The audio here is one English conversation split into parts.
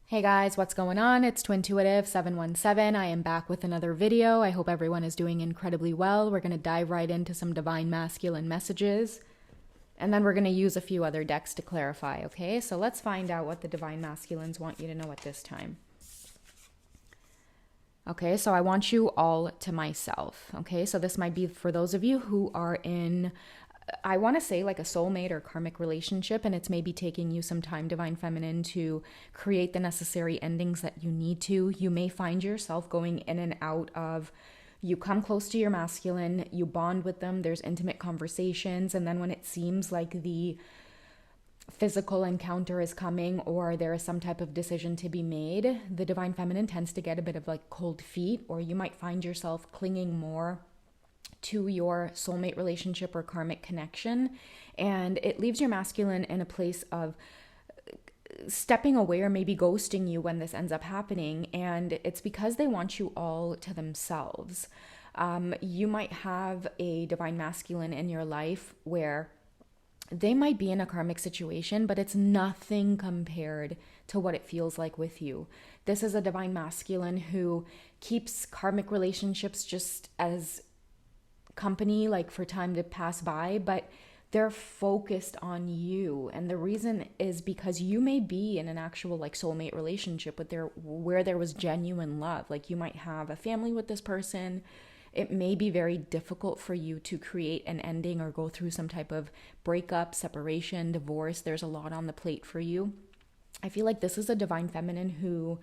Hey guys, what's going on? It's Twintuitive 717. I am back with another video. I hope everyone is doing incredibly well. We're going to dive right into some divine masculine messages, and then we're going to use a few other decks to clarify, okay? So let's find out what the divine masculines want you to know at this time. Okay, so I want you all to myself. Okay, so this might be for those of you who are in, I want to say like a soulmate or karmic relationship, and it's maybe taking you some time, divine feminine, to create the necessary endings that you need to. You may find yourself going in and out of, you come close to your masculine, you bond with them, there's intimate conversations, and then when it seems like the physical encounter is coming or there is some type of decision to be made, the divine feminine tends to get a bit of like cold feet, or you might find yourself clinging more to your soulmate relationship or karmic connection, and it leaves your masculine in a place of stepping away or maybe ghosting you when this ends up happening, and it's because they want you all to themselves. You might have a divine masculine in your life where they might be in a karmic situation, but it's nothing compared to what it feels like with you. This is a divine masculine who keeps karmic relationships just as company, like for time to pass by, but they're focused on you. And the reason is because you may be in an actual like soulmate relationship with where there was genuine love. Like you might have a family with this person. It may be very difficult for you to create an ending or go through some type of breakup, separation, divorce. There's a lot on the plate for you. I feel like this is a divine feminine who,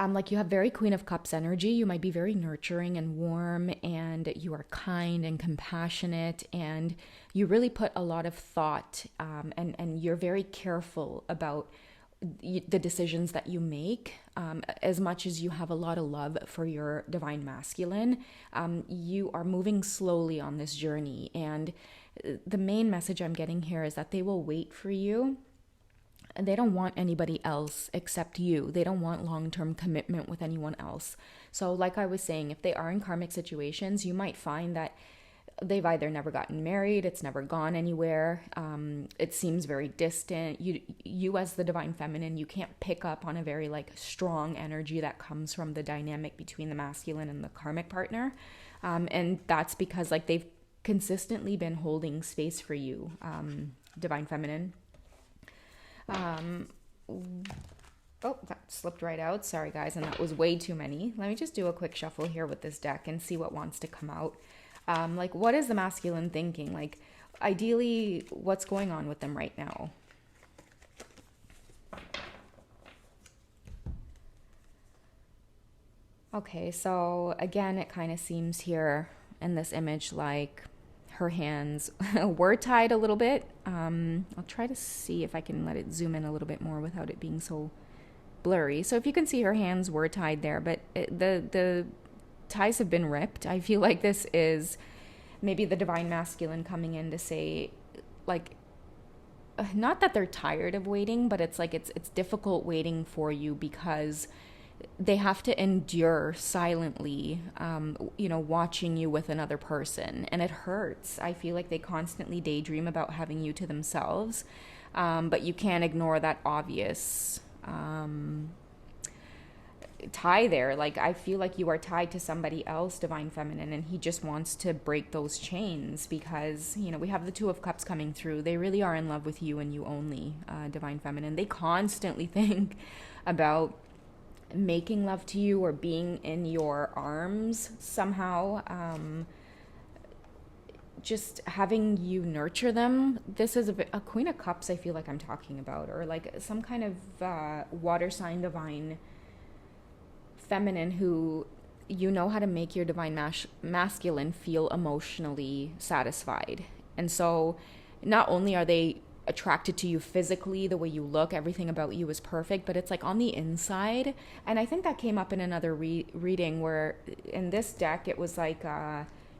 like you have very Queen of Cups energy. You might be very nurturing and warm, and you are kind and compassionate, and you really put a lot of thought, and you're very careful about the decisions that you make. As much as you have a lot of love for your divine masculine, you are moving slowly on this journey. And the main message I'm getting here is that they will wait for you. And they don't want anybody else except you. They don't want long-term commitment with anyone else. So like I was saying, if they are in karmic situations, you might find that they've either never gotten married, it's never gone anywhere, it seems very distant. You as the divine feminine, you can't pick up on a very like strong energy that comes from the dynamic between the masculine and the karmic partner, and that's because like they've consistently been holding space for you, divine feminine. Oh, that slipped right out. Sorry, guys, and that was way too many. Let me just do a quick shuffle here with this deck and see what wants to come out. Like, what is the masculine thinking? Like, ideally, what's going on with them right now? Okay, so again, it kind of seems here in this image like her hands were tied a little bit. I'll try to see if I can let it zoom in a little bit more without it being so blurry. So if you can see, her hands were tied there, but the ties have been ripped. I feel like this is maybe the divine masculine coming in to say, like, not that they're tired of waiting, but it's like it's difficult waiting for you because they have to endure silently, watching you with another person, and it hurts. I feel like they constantly daydream about having you to themselves, but you can't ignore that obvious tie there. Like, I feel like you are tied to somebody else, divine feminine, and he just wants to break those chains because, we have the Two of Cups coming through. They really are in love with you and you only, divine feminine. They constantly think about making love to you or being in your arms somehow, just having you nurture them. This is a Queen of Cups, I feel like I'm talking about, or like some kind of water sign divine feminine who how to make your divine masculine feel emotionally satisfied. And so not only are they attracted to you physically, the way you look, everything about you is perfect, but it's like on the inside. And I think that came up in another reading where in this deck it was like,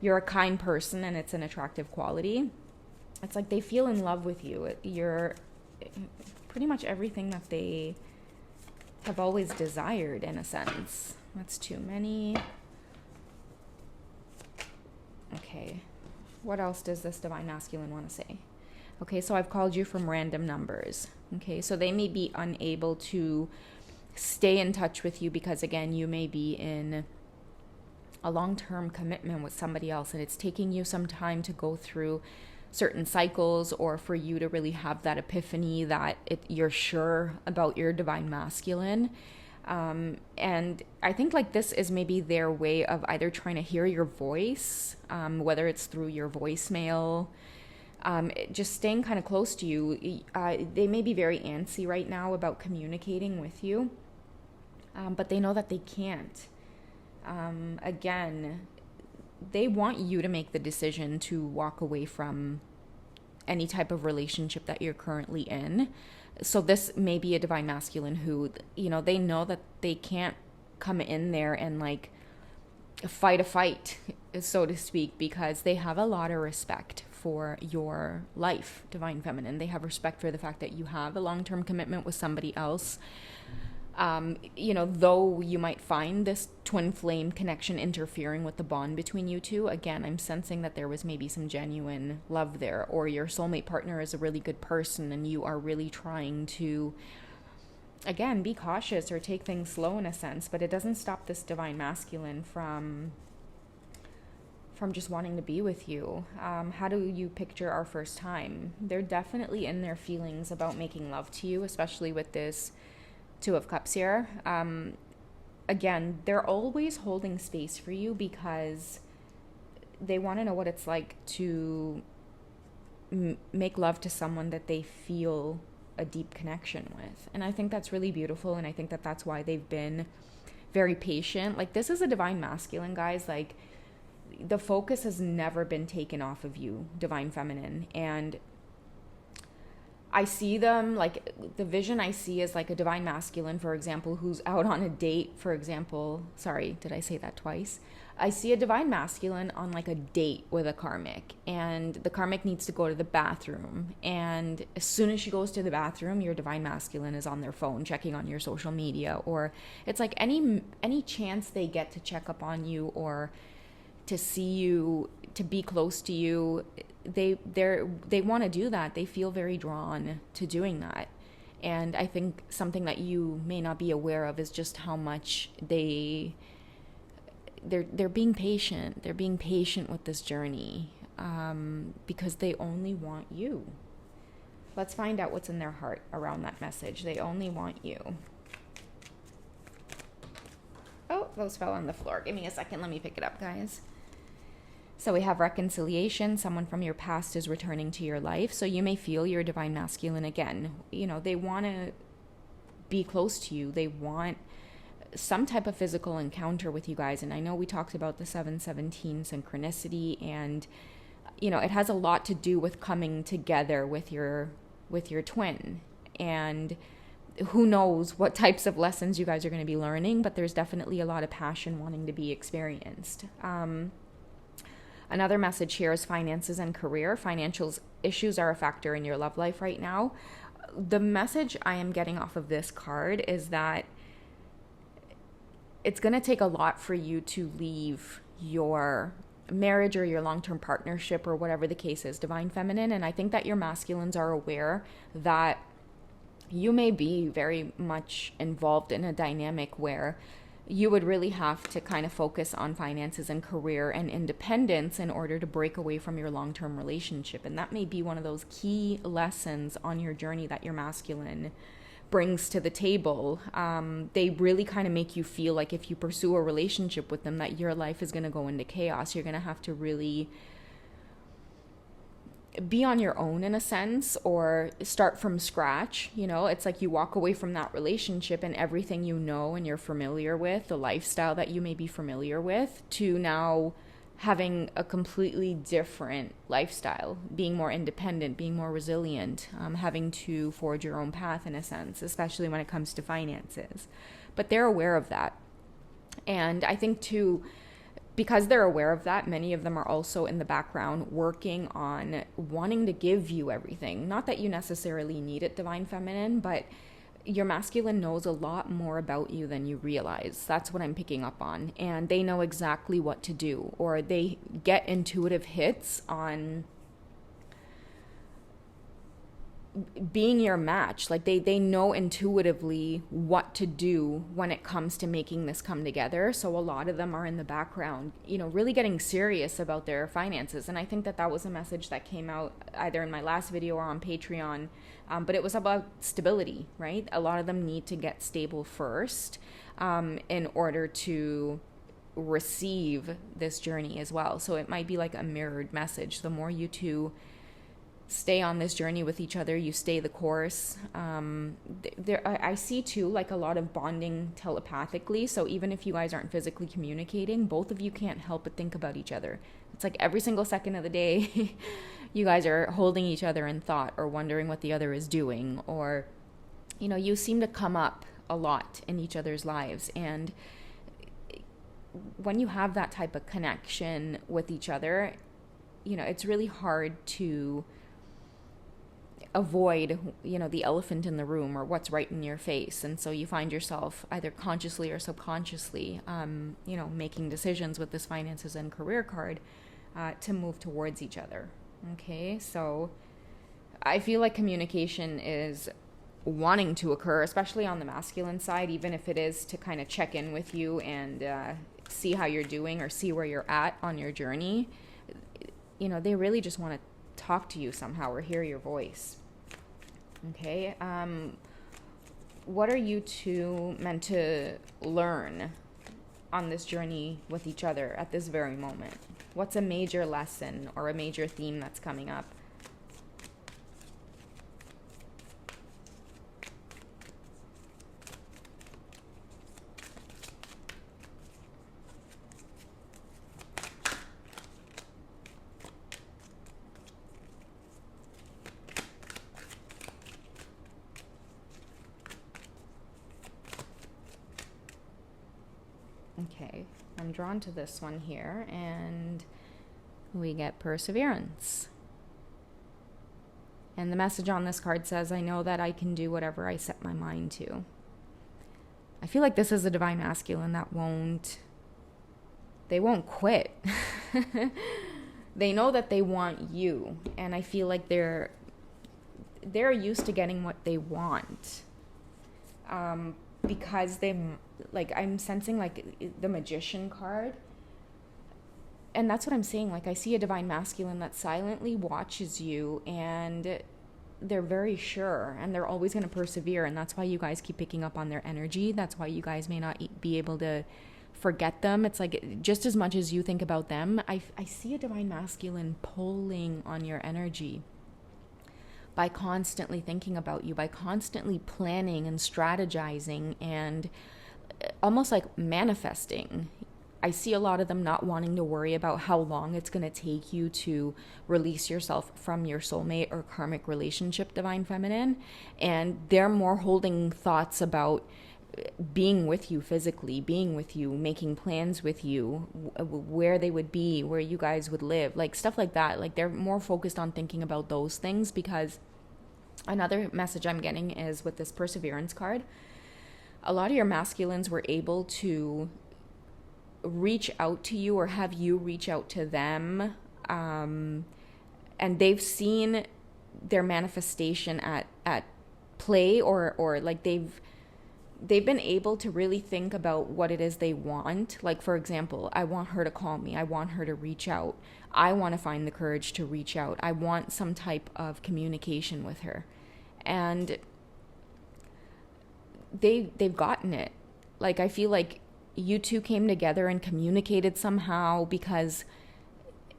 you're a kind person and it's an attractive quality. It's like they feel in love with you. You're pretty much everything that they have always desired, in a sense. That's too many. Okay, what else does this divine masculine want to say? Okay, so I've called you from random numbers. Okay, so they may be unable to stay in touch with you because, again, you may be in a long-term commitment with somebody else and it's taking you some time to go through certain cycles, or for you to really have that epiphany that you're sure about your divine masculine. And I think like this is maybe their way of either trying to hear your voice, whether it's through your voicemail, just staying kind of close to you. They may be very antsy right now about communicating with you, but they know that they can't. Again, they want you to make the decision to walk away from any type of relationship that you're currently in. So this may be a divine masculine who, they know that they can't come in there and like fight a fight, so to speak, because they have a lot of respect for your life, divine feminine. They have respect for the fact that you have a long-term commitment with somebody else. Though you might find this twin flame connection interfering with the bond between you two, again, I'm sensing that there was maybe some genuine love there, or your soulmate partner is a really good person and you are really trying to, again, be cautious or take things slow in a sense, but it doesn't stop this divine masculine from just wanting to be with you. How do you picture our first time? They're definitely in their feelings about making love to you, especially with this Two of Cups here. Again, they're always holding space for you because they want to know what it's like to make love to someone that they feel a deep connection with. And I think that's really beautiful, and I think that that's why they've been very patient. Like, this is a divine masculine, guys. Like, the focus has never been taken off of you, divine feminine. And I see them, like, the vision I see is like a divine masculine, for example, who's out on a date, for example. Sorry, did I say that twice? I see a divine masculine on like a date with a karmic, and the karmic needs to go to the bathroom. And as soon as she goes to the bathroom, your divine masculine is on their phone checking on your social media, or it's like any chance they get to check up on you or to see you, to be close to you, they want to do that. They feel very drawn to doing that. And I think something that you may not be aware of is just how much they're being patient. They're being patient with this journey, because they only want you. Let's find out what's in their heart around that message. They only want you. Oh, those fell on the floor. Give me a second. Let me pick it up, guys. So we have reconciliation. Someone from your past is returning to your life. So you may feel your divine masculine again. They want to be close to you. They want some type of physical encounter with you guys. And I know we talked about the 717 synchronicity, and it has a lot to do with coming together with your twin. And who knows what types of lessons you guys are going to be learning, but there's definitely a lot of passion wanting to be experienced. Another message here is finances and career. Financial issues are a factor in your love life right now. The message I am getting off of this card is that it's going to take a lot for you to leave your marriage or your long-term partnership or whatever the case is, divine feminine. And I think that your masculines are aware that you may be very much involved in a dynamic where you would really have to kind of focus on finances and career and independence in order to break away from your long-term relationship. And that may be one of those key lessons on your journey that your masculine brings to the table. They really kind of make you feel like if you pursue a relationship with them, that your life is going to go into chaos. You're going to have to really be on your own in a sense, or start from scratch. It's like you walk away from that relationship and everything and you're familiar with, the lifestyle that you may be familiar with, to now having a completely different lifestyle, being more independent, being more resilient, having to forge your own path in a sense, especially when it comes to finances. But they're aware of that. And I think too, because they're aware of that, many of them are also in the background working on wanting to give you everything. Not that you necessarily need it, divine feminine, but your masculine knows a lot more about you than you realize. That's what I'm picking up on. And they know exactly what to do, or they get intuitive hits on being your match. Like they know intuitively what to do when it comes to making this come together. So a lot of them are in the background, really getting serious about their finances. And I think that that was a message that came out either in my last video or on Patreon. But it was about stability, right? A lot of them need to get stable first in order to receive this journey as well. So it might be like a mirrored message. The more you two stay on this journey with each other, you stay the course. I see too, like a lot of bonding telepathically. So even if you guys aren't physically communicating, both of you can't help but think about each other. It's like every single second of the day, you guys are holding each other in thought or wondering what the other is doing, or, you seem to come up a lot in each other's lives. And when you have that type of connection with each other, it's really hard to avoid, the elephant in the room or what's right in your face. And so you find yourself either consciously or subconsciously, making decisions with this finances and career card to move towards each other. Okay, so I feel like communication is wanting to occur, especially on the masculine side, even if it is to kind of check in with you and see how you're doing or see where you're at on your journey. They really just want to talk to you somehow or hear your voice. Okay, what are you two meant to learn on this journey with each other at this very moment? What's a major lesson or a major theme that's coming up? Okay, I'm drawn to this one here, and we get perseverance. And the message on this card says, I know that I can do whatever I set my mind to. I feel like this is a divine masculine that they won't quit. They know that they want you, and I feel like they're used to getting what they want. Because I'm sensing like the Magician card. And that's what I'm saying. Like I see a divine masculine that silently watches you, and they're very sure, and they're always going to persevere. And that's why you guys keep picking up on their energy. That's why you guys may not be able to forget them. It's like just as much as you think about them, I see a divine masculine pulling on your energy by constantly thinking about you, by constantly planning and strategizing and almost like manifesting. I see a lot of them not wanting to worry about how long it's going to take you to release yourself from your soulmate or karmic relationship, divine feminine. And they're more holding thoughts about being with you physically, being with you, making plans with you, where they would be, where you guys would live, like stuff like that. Like they're more focused on thinking about those things, because another message I'm getting is with this perseverance card, a lot of your masculines were able to reach out to you or have you reach out to them, and they've seen their manifestation at play, or like they've been able to really think about what it is they want. Like, for example, I want her to call me. I want her to reach out. I want to find the courage to reach out. I want some type of communication with her. And they've gotten it. Like, I feel like you two came together and communicated somehow, because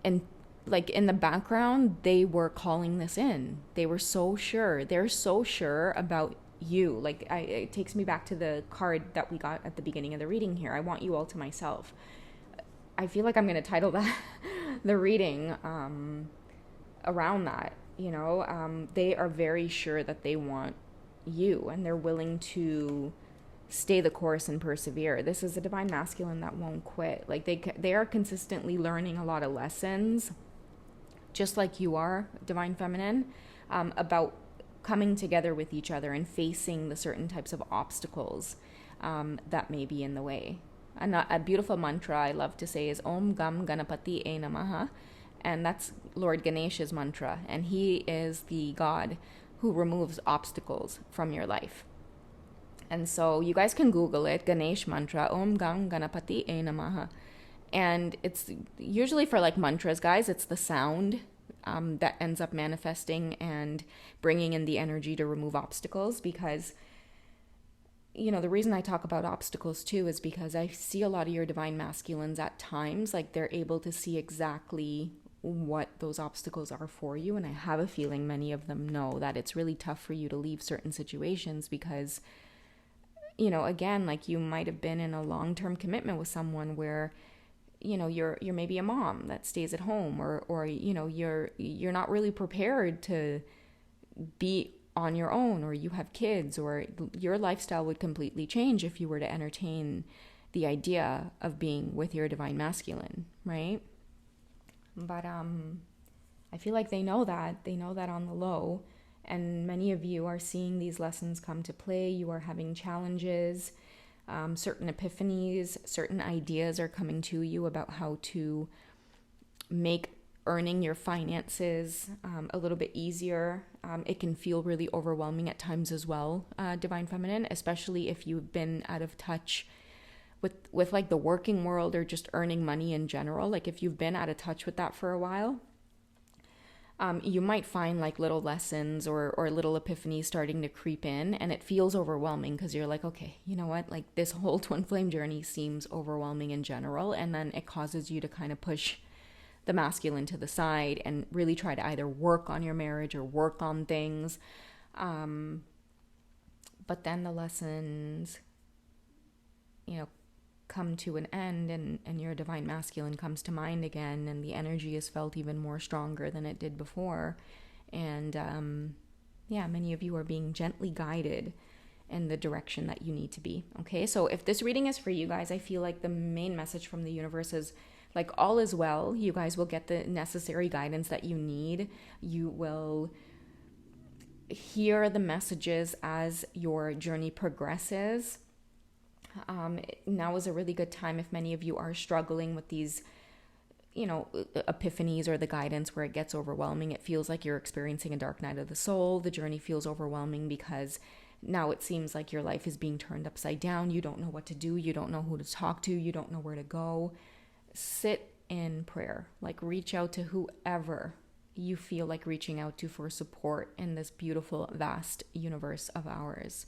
in the background, they were calling this in. They were so sure. They're so sure about you. Like, it takes me back to the card that we got at the beginning of the reading here. I want you all to myself. I feel like I'm going to title that the reading around that. They are very sure that they want you, and they're willing to stay the course and persevere. This is a divine masculine that won't quit. Like they are consistently learning a lot of lessons, just like you are, divine feminine, about coming together with each other and facing the certain types of obstacles that may be in the way. And a beautiful mantra I love to say is Om Gam Ganapati Namaha, and that's Lord Ganesha's mantra, and he is the god who removes obstacles from your life. And so you guys can Google it, Ganesh mantra, Om Gam Ganapati E Namaha. And it's usually for like mantras, guys, it's the sound that ends up manifesting and bringing in the energy to remove obstacles. Because, you know, the reason I talk about obstacles too is because I see a lot of your divine masculines at times, like they're able to see exactly what those obstacles are for you. And I have a feeling many of them know that it's really tough for you to leave certain situations because, you know, again, like you might have been in a long-term commitment with someone where, you know, you're maybe a mom that stays at home, or you know, you're not really prepared to be on your own, or you have kids, or your lifestyle would completely change if you were to entertain the idea of being with your divine masculine, right? But I feel like they know that on the low, and many of you are seeing these lessons come to play. You are having challenges. Certain epiphanies, certain ideas are coming to you about how to make earning your finances a little bit easier. It can feel really overwhelming at times as well, Divine Feminine, especially if you've been out of touch with like the working world or just earning money in general. Like if you've been out of touch with that for a while, you might find like little lessons or little epiphanies starting to creep in, and it feels overwhelming because you're like, okay, you know what, like this whole twin flame journey seems overwhelming in general, and then it causes you to kind of push the masculine to the side and really try to either work on your marriage or work on things. But then the lessons, you know, come to an end, and your divine masculine comes to mind again, and the energy is felt even more stronger than it did before. And many of you are being gently guided in the direction that you need to be. Okay, so if this reading is for you guys, I feel like the main message from the universe is like all is well. You guys will get the necessary guidance that you need. You will hear the messages as your journey progresses. Now is a really good time if many of you are struggling with these, you know, epiphanies or the guidance where it gets overwhelming. It feels like you're experiencing a dark night of the soul. The journey feels overwhelming because now it seems like your life is being turned upside down. You don't know what to do. You don't know who to talk to. You don't know where to go. Sit in prayer. Like reach out to whoever you feel like reaching out to for support in this beautiful, vast universe of ours.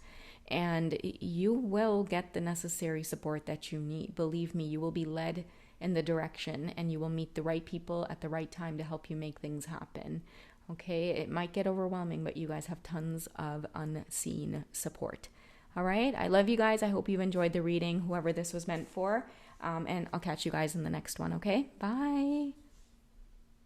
And you will get the necessary support that you need. Believe me, you will be led in the direction, and you will meet the right people at the right time to help you make things happen. Okay, it might get overwhelming, but you guys have tons of unseen support. All right, I love you guys. I hope you've enjoyed the reading, whoever this was meant for. And I'll catch you guys in the next one, okay? Bye.